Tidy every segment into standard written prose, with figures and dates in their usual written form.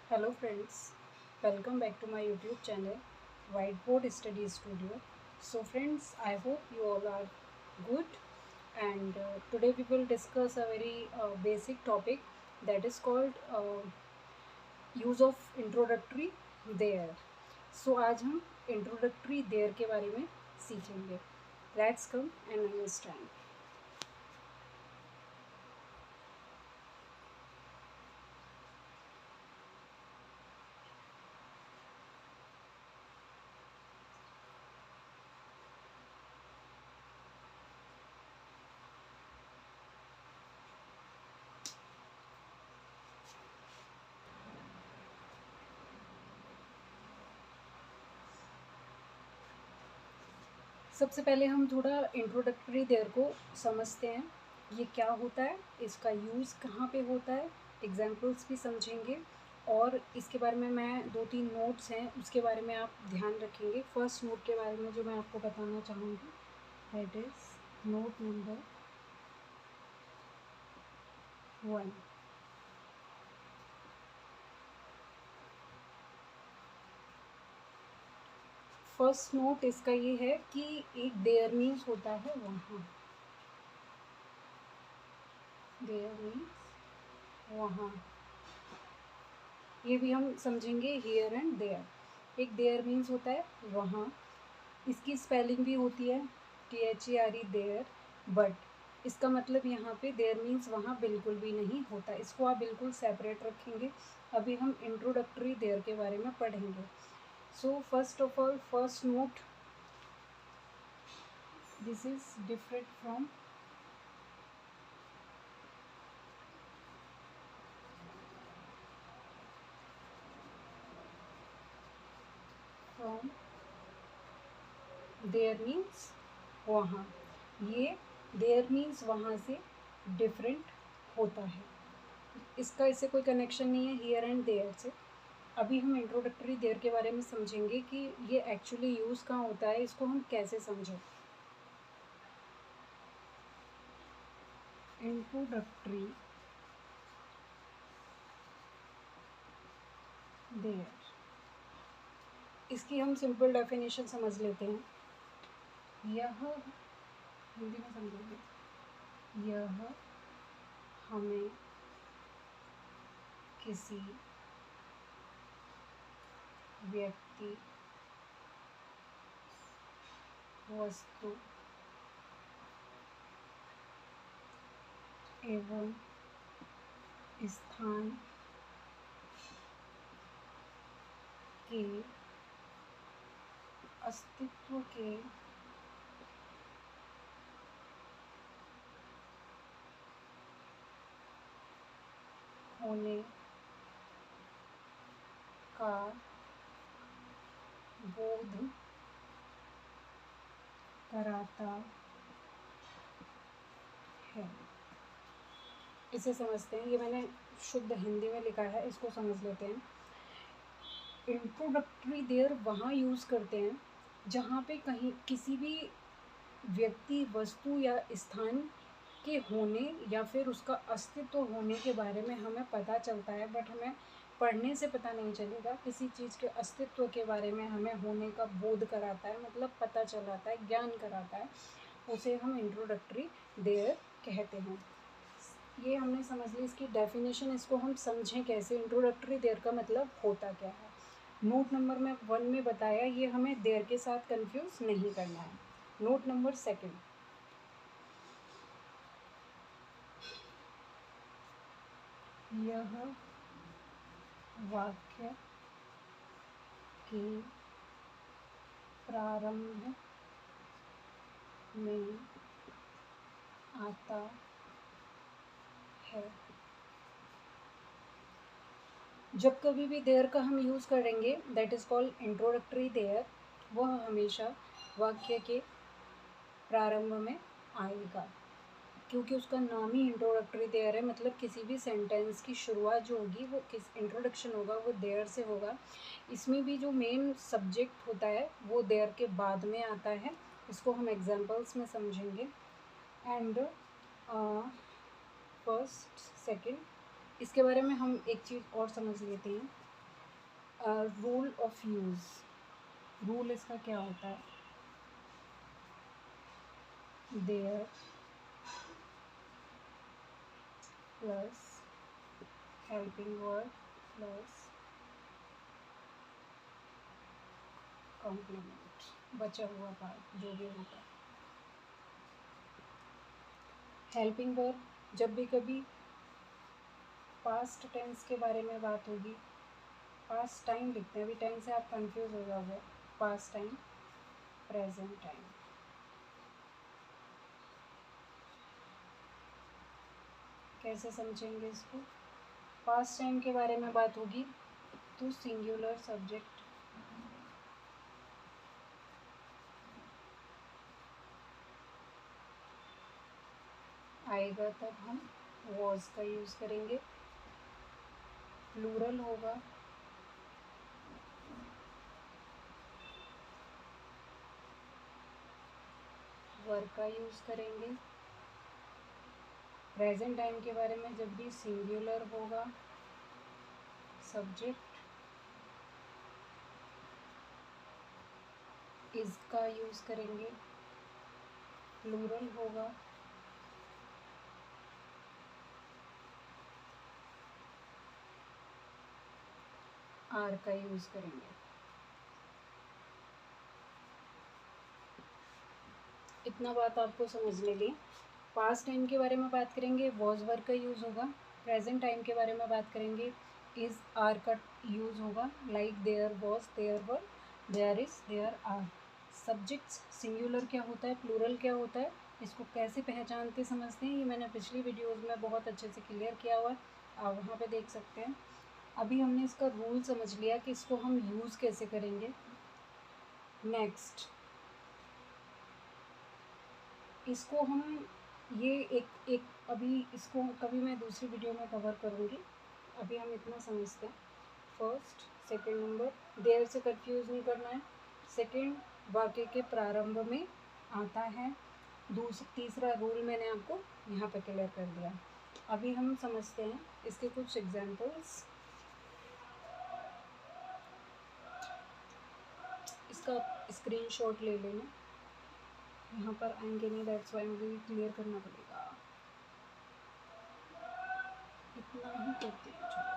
Hello friends, welcome back to my YouTube channel Whiteboard Study Studio. So friends, I hope you all are good and today we will discuss a very basic topic that is called use of introductory there. So आज हम introductory there के बारे में सीखेंगे. Let's come and understand. सबसे पहले हम थोड़ा इंट्रोडक्टरी देयर को समझते हैं. ये क्या होता है, इसका यूज़ कहाँ पे होता है, एग्जाम्पल्स भी समझेंगे और इसके बारे में मैं 2-3 नोट्स हैं उसके बारे में आप ध्यान रखेंगे. फर्स्ट नोट के बारे में जो मैं आपको बताना चाहूँगी that is note number 1. First note इसका ये है कि एक देयर मीन्स होता है वहाँ. देयर मीन्स वहाँ, ये भी हम समझेंगे हियर एंड देयर. एक देयर मीन्स होता है वहाँ, इसकी स्पेलिंग भी होती है THERE देयर, बट इसका मतलब यहाँ पे देयर मीन्स वहाँ बिल्कुल भी नहीं होता. इसको आप बिल्कुल सेपरेट रखेंगे. अभी हम इंट्रोडक्टरी देयर के बारे में पढ़ेंगे. So first of all, first note, this is different from there means वहाँ. ये देयर मीन्स वहाँ से डिफरेंट होता है. इसका इससे कोई कनेक्शन नहीं है हियर एंड देयर से. अभी हम इंट्रोडक्टरी देयर के बारे में समझेंगे कि ये एक्चुअली यूज़ कहाँ होता है, इसको हम कैसे समझें. इंट्रोडक्टरी देयर, इसकी हम सिंपल डेफिनेशन समझ लेते हैं. यह हिंदी में समझेंगे. यह हमें किसी व्यक्ति, वस्तु एवं स्थान के अस्तित्व के होने का बोध कराता है. इसे समझते हैं. ये मैंने शुद्ध हिंदी में लिखा है, इसको समझ लेते हैं. इंट्रोडक्टरी देयर वहाँ यूज़ करते हैं जहाँ पे कहीं किसी भी व्यक्ति, वस्तु या स्थान के होने या फिर उसका अस्तित्व होने के बारे में हमें पता चलता है, बट हमें पढ़ने से पता नहीं चलेगा. किसी चीज़ के अस्तित्व के बारे में हमें होने का बोध कराता है, मतलब पता चलाता है, ज्ञान कराता है. उसे हम इंट्रोडक्टरी देयर कहते हैं. ये हमने समझ ली इसकी डेफिनेशन. इसको हम समझें कैसे, इंट्रोडक्टरी देयर का मतलब होता क्या है. नोट नंबर में 1 में बताया, ये हमें देयर के साथ कंफ्यूज नहीं करना है. नोट नंबर 2, यह वाक्य के प्रारंभ में आता है. जब कभी भी देयर का हम यूज़ करेंगे that is called introductory there, वह हमेशा वाक्य के प्रारंभ में आएगा, क्योंकि उसका नाम ही इंट्रोडक्टरी देयर है. मतलब किसी भी सेंटेंस की शुरुआत जो होगी वो किस इंट्रोडक्शन होगा वो देयर से होगा. इसमें भी जो मेन सब्जेक्ट होता है वो देयर के बाद में आता है. इसको हम एग्जांपल्स में समझेंगे. एंड फर्स्ट, सेकंड, इसके बारे में हम एक चीज़ और समझ लेते हैं. रूल ऑफ यूज़, रूल इसका क्या होता है? There plus helping word plus complement, बचा हुआ पार्ट जो भी होगा। हेल्पिंग वर्ब जब भी कभी पास्ट टेंस के बारे में बात होगी, पास्ट टाइम लिखते हैं, अभी टाइम से आप कंफ्यूज हो जाओगे, पास्ट टाइम, प्रेजेंट टाइम। कैसे समझेंगे इसको? पास्ट टाइम के बारे में बात होगी तो सिंगुलर सब्जेक्ट आएगा, तब हम वॉज का यूज़ करेंगे। प्लूरल होगा वर का यूज़ करेंगे। प्रेजेंट टाइम के बारे में जब भी सिंगुलर होगा सब्जेक्ट इज का यूज़ करेंगे। प्लूरल होगा आर का यूज़ करेंगे। इतना बात आपको समझने ली। पास्ट टाइम के बारे में बात करेंगे, वॉज वर्क का यूज़ होगा। प्रेजेंट टाइम के बारे में बात करेंगे, इज़ आर का यूज़ होगा। Like there was, there were, there is, there are. Subjects singular क्या होता है, प्लूरल क्या होता है, इसको कैसे पहचानते समझते हैं, ये मैंने पिछली वीडियोज़ में बहुत अच्छे से क्लियर किया हुआ है, आप वहाँ पे देख सकते हैं। अभी हमने इसका रूल समझ लिया कि इसको हम यूज़ कैसे करेंगे। नेक्स्ट इसको हम ये एक अभी इसको कभी मैं दूसरी वीडियो में कवर करूँगी, अभी हम इतना समझते हैं। फर्स्ट सेकंड नंबर देर से कंफ्यूज नहीं करना है। सेकंड वाक्य के प्रारंभ में आता है। तीसरा रूल मैंने आपको यहाँ पे क्लियर कर दिया। अभी हम समझते हैं इसके कुछ एग्जांपल्स। इसका स्क्रीनशॉट ले लेना, यहाँ पर आएंगे नहीं, दैट्स वाई मुझे क्लियर करना पड़ेगा। इतना ही करते हैं, चलो।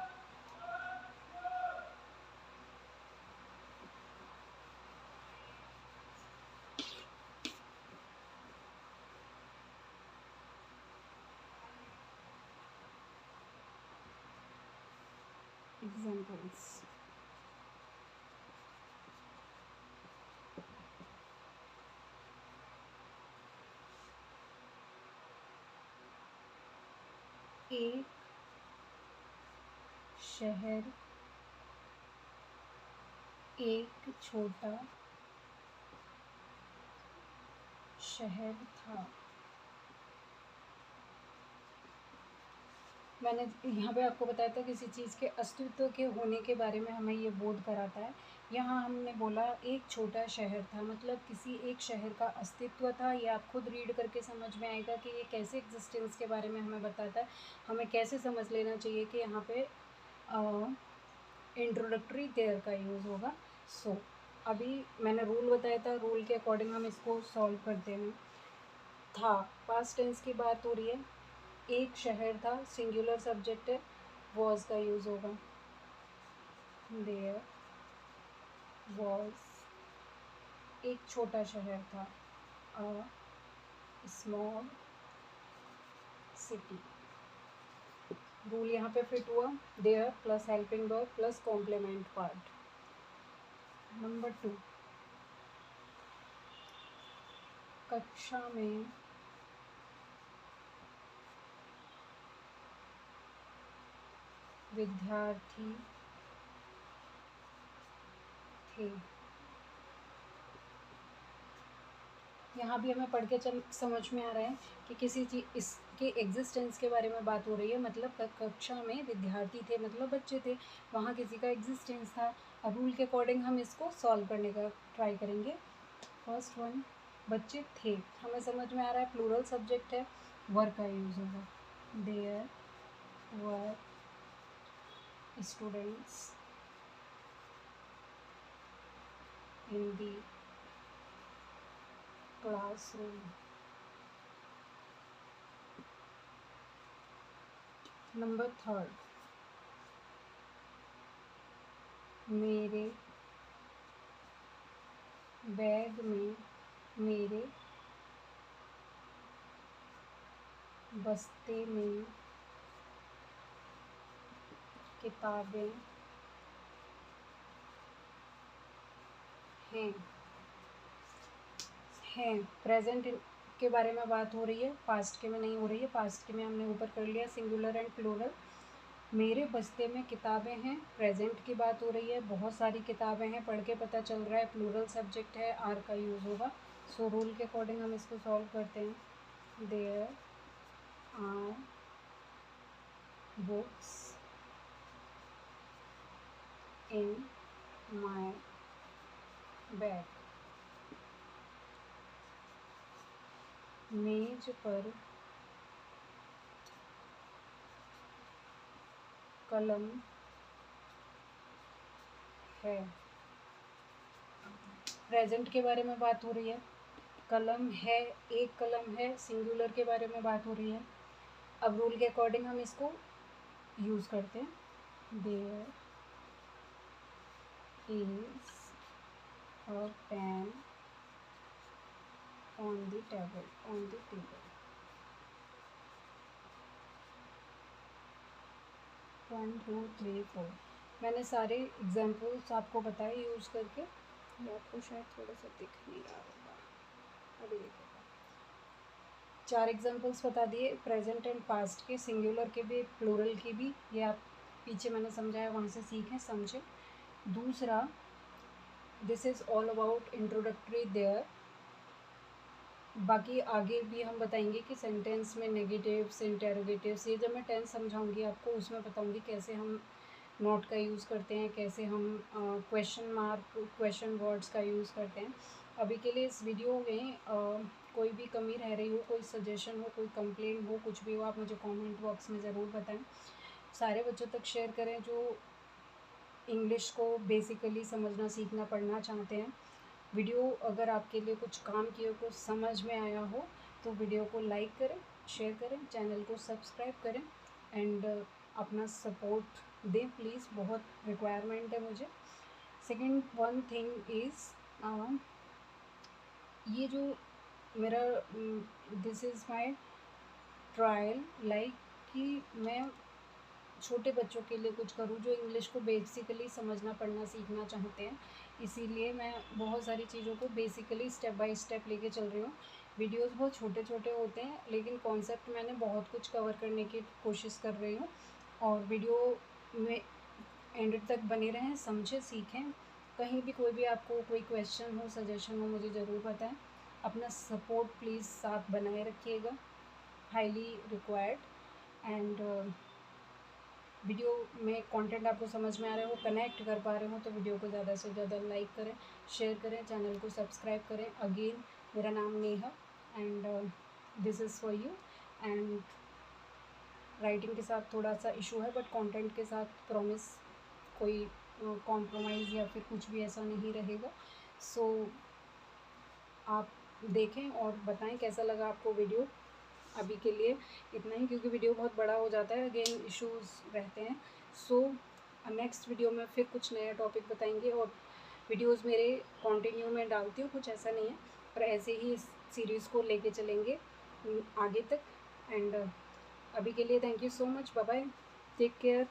एग्जांपल्स एक शहर, एक छोटा शहर था। मैंने यहाँ पे आपको बताया था किसी चीज़ के अस्तित्व के होने के बारे में हमें ये बोध कराता है। यहाँ हमने बोला एक छोटा शहर था, मतलब किसी एक शहर का अस्तित्व था। ये आप खुद रीड करके समझ में आएगा कि ये कैसे एग्जिस्टेंस के बारे में हमें बताता है। हमें कैसे समझ लेना चाहिए कि यहाँ पे इंट्रोडक्टरी देयर का यूज़ होगा। सो अभी मैंने रूल बताया था, रूल के अकॉर्डिंग हम इसको सॉल्व करते हैं। था पास्ट टेंस की बात हो रही है, एक शहर था, सिंगुलर सब्जेक्ट है, वॉज का यूज़ होगा। देयर वॉज एक छोटा शहर था, अ स्मॉल सिटी। रूल यहाँ पे फिट हुआ, there plus helping verb plus complement part. Number 2, कक्षा में विद्यार्थी थे। यहाँ भी हमें पढ़ के समझ में आ रहा है कि किसी चीज़ इसके एग्जिस्टेंस के बारे में बात हो रही है, मतलब कक्षा में विद्यार्थी थे मतलब बच्चे थे, वहाँ किसी का एग्जिस्टेंस था। अब रूल के अकॉर्डिंग हम इसको सॉल्व करने का ट्राई करेंगे। फर्स्ट वन, बच्चे थे, हमें समझ में आ रहा है प्लूरल सब्जेक्ट है, वर का यूज़ होगा। There were students in the classroom. Number 3, मेरे बैग में मेरे बस्ते में किताबें हैं। प्रेजेंट के बारे में बात हो रही है, पास्ट के में नहीं हो रही है। पास्ट के में हमने ऊपर कर लिया सिंगुलर एंड प्लूरल। मेरे बस्ते में किताबें हैं, प्रेजेंट की बात हो रही है, बहुत सारी किताबें हैं, पढ़ के पता चल रहा है प्लूरल सब्जेक्ट है, आर का यूज़ होगा। सो रूल के अकॉर्डिंग हम इसको सॉल्व करते हैं। There are books in my bag. मेज पर कलम है। प्रेजेंट के बारे में बात हो रही है, कलम है, एक कलम है, सिंगुलर के बारे में बात हो रही है। अब रूल के अकॉर्डिंग हम इसको यूज़ करते हैं। There is a pen on the table. 1 2 3 4 मैंने सारे एग्जाम्पल्स आपको बताए यूज़ करके। ये आपको शायद थोड़ा सा दिख नहीं रहा होगा, अभी देखिएगा। 4 एग्जाम्पल्स बता दिए, प्रेजेंट एंड पास्ट के, सिंगुलर के भी, प्लूरल की भी। ये आप पीछे मैंने समझाया, वहाँ से सीखें, समझें। दूसरा, this is all about introductory there. बाकी आगे भी हम बताएंगे कि सेंटेंस में नेगेटिव्स, इंटेरोगेटिव्स, ये जब मैं टेंस समझाऊंगी आपको, उसमें बताऊंगी कैसे हम नोट का यूज़ करते हैं, कैसे हम क्वेश्चन मार्क, क्वेश्चन वर्ड्स का यूज़ करते हैं। अभी के लिए इस वीडियो में कोई भी कमी रह रही हो, कोई सजेशन हो, कोई कंप्लेंट हो, कुछ भी हो, आप मुझे कमेंट बॉक्स में ज़रूर बताएं। सारे बच्चों तक शेयर करें जो इंग्लिश को बेसिकली समझना, सीखना, पढ़ना चाहते हैं। वीडियो अगर आपके लिए कुछ काम किए, कुछ समझ में आया हो, तो वीडियो को लाइक करें, शेयर करें, चैनल को सब्सक्राइब करें एंड अपना सपोर्ट दें प्लीज़, बहुत रिक्वायरमेंट है मुझे। सेकंड वन थिंग इज़, ये जो मेरा this is my trial, like कि मैं छोटे बच्चों के लिए कुछ करूँ जो इंग्लिश को बेसिकली समझना, पढ़ना, सीखना चाहते हैं। इसीलिए मैं बहुत सारी चीज़ों को बेसिकली स्टेप बाय स्टेप लेके चल रही हूँ। वीडियोस बहुत छोटे छोटे होते हैं, लेकिन कॉन्सेप्ट मैंने बहुत कुछ कवर करने की कोशिश कर रही हूँ। और वीडियो में एंड तक बने रहें, समझें, सीखें। कहीं भी कोई भी आपको कोई क्वेश्चन हो, सजेशन हो, मुझे ज़रूर बताएं। अपना सपोर्ट प्लीज़ साथ बनाए रखिएगा, हाईली रिक्वायर्ड। एंड वीडियो में कंटेंट आपको समझ में आ रहे हो, कनेक्ट कर पा रहे हो, तो वीडियो को ज़्यादा से ज़्यादा लाइक करें, शेयर करें, चैनल को सब्सक्राइब करें। अगेन मेरा नाम Neha and this is for you. And writing के साथ थोड़ा सा इशू है, बट कंटेंट के साथ प्रॉमिस कोई कॉम्प्रोमाइज़ या फिर कुछ भी ऐसा नहीं रहेगा। सो आप देखें और बताएं कैसा लगा आपको वीडियो। अभी के लिए इतना ही, क्योंकि वीडियो बहुत बड़ा हो जाता है, अगेन इश्यूज़ रहते हैं। सो नेक्स्ट वीडियो में फिर कुछ नया टॉपिक बताएंगे। और वीडियोस मेरे कंटिन्यू में डालती हूँ, कुछ ऐसा नहीं है, पर ऐसे ही इस सीरीज़ को लेके चलेंगे आगे तक। एंड अभी के लिए thank you so much, bye bye, take care.